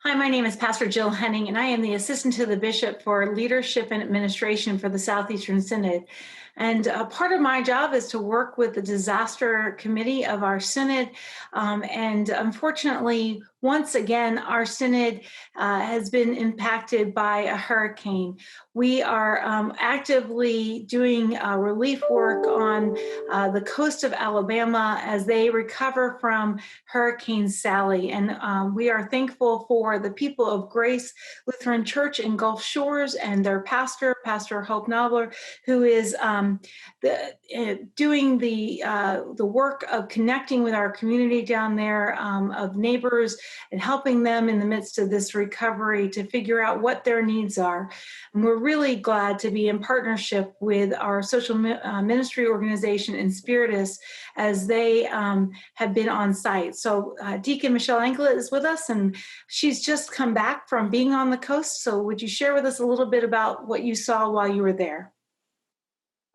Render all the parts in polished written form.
Hi, my name is Pastor Jill Henning, and I am the Assistant to the Bishop for Leadership and Administration for the Southeastern Synod. And part of my job is to work with the Disaster Committee of our Synod. And unfortunately, once again, our Synod has been impacted by a hurricane. We are actively doing relief work on the coast of Alabama as they recover from Hurricane Sally. And we are thankful for the people of Grace Lutheran Church in Gulf Shores and their pastor, Pastor Hope Nobler, who is doing the work of connecting with our community down there, of neighbors, and helping them in the midst of this recovery to figure out what their needs are. And we're really glad to be in partnership with our social ministry organization, Inspiritus, as they have been on site. So Deacon Michelle Anklet is with us, and she's just come back from being on the coast. So would you share with us a little bit about what you saw while you were there?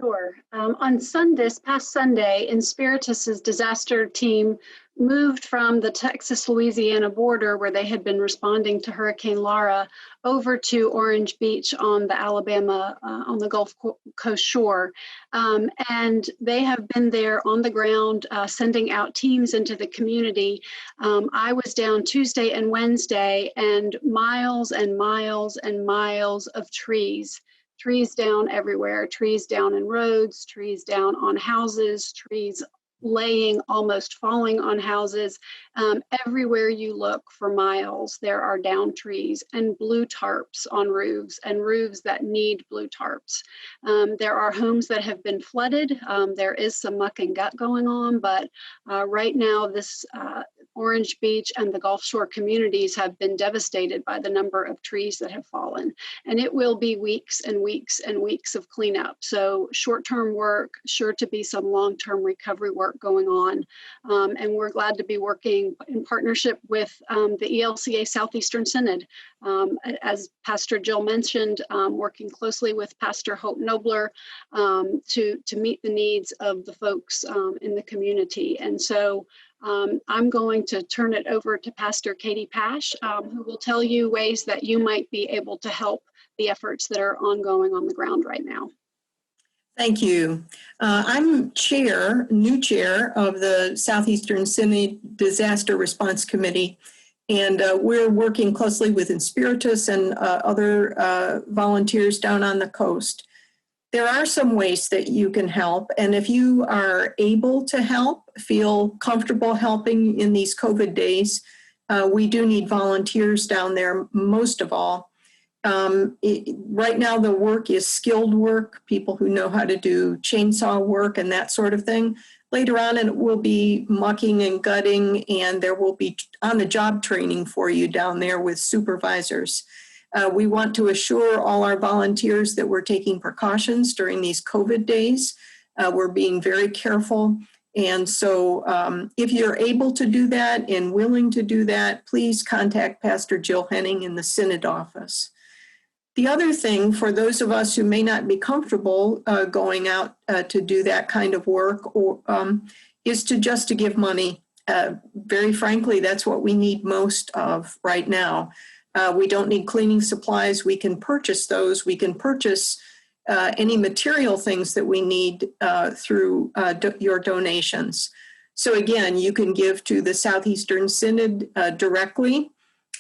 Sure. On this past Sunday, Inspiritus's disaster team moved from the Texas-Louisiana border, where they had been responding to Hurricane Laura, over to Orange Beach on the Alabama, on the Gulf Coast shore. And they have been there on the ground, sending out teams into the community. I was down Tuesday and Wednesday, and miles and miles and miles of trees down everywhere, trees down in roads, trees down on houses, trees laying, almost falling on houses. Everywhere you look for miles, there are down trees and blue tarps on roofs, and roofs that need blue tarps. There are homes that have been flooded. There is some muck and gut going on, but right now this Orange Beach and the Gulf Shore communities have been devastated by the number of trees that have fallen. And it will be weeks and weeks and weeks of cleanup. So short-term work, sure to be some long-term recovery work going on. And we're glad to be working in partnership with the ELCA Southeastern Synod. As Pastor Jill mentioned, working closely with Pastor Hope Nobler to meet the needs of the folks in the community. And so I'm going to turn it over to Pastor Katie Pash, who will tell you ways that you might be able to help the efforts that are ongoing on the ground right now. Thank you. I'm new chair of the Southeastern Synod Disaster Response Committee, and we're working closely with Inspiritus and other volunteers down on the coast. There are some ways that you can help, and if you are able to help, feel comfortable helping in these COVID days, we do need volunteers down there most of all. Right now the work is skilled work, people who know how to do chainsaw work and that sort of thing. Later on it will be mucking and gutting, and there will be on-the-job training for you down there with supervisors. We want to assure all our volunteers that we're taking precautions during these COVID days. We're being very careful. And so if you're able to do that and willing to do that, please contact Pastor Jill Henning in the Synod office. The other thing, for those of us who may not be comfortable going out to do that kind of work, is to give money. Very frankly, that's what we need most of right now. We don't need cleaning supplies. We can purchase those. We can purchase any material things that we need through your donations. So again, you can give to the Southeastern Synod directly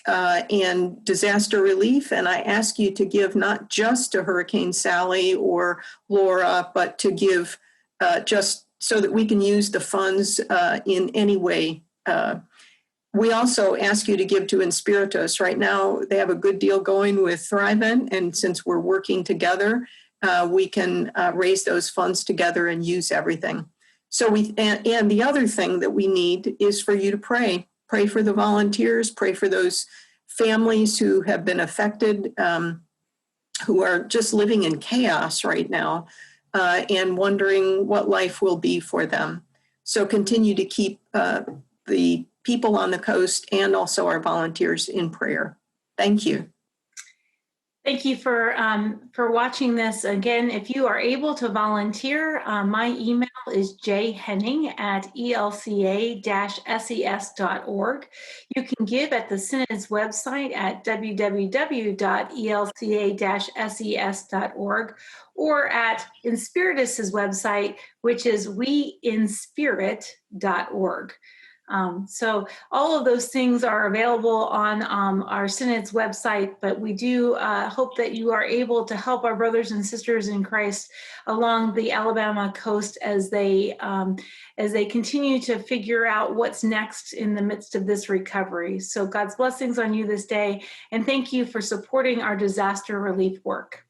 and disaster relief. And I ask you to give not just to Hurricane Sally or Laura, but to give just so that we can use the funds in any way. We also ask you to give to Inspiritus. Right now, they have a good deal going with Thrivent, and since we're working together, we can raise those funds together and use everything. So and the other thing that we need is for you to pray. Pray for the volunteers, pray for those families who have been affected, who are just living in chaos right now and wondering what life will be for them. So continue to keep the people on the coast and also our volunteers in prayer. Thank you. Thank you for watching this. Again, if you are able to volunteer, my email is jhenning@elca-ses.org. You can give at the Synod's website at www.elca-ses.org or at Inspiritus's website, which is weinspirit.org. So all of those things are available on our Synod's website, but we do hope that you are able to help our brothers and sisters in Christ along the Alabama coast as they continue to figure out what's next in the midst of this recovery. So God's blessings on you this day, and thank you for supporting our disaster relief work.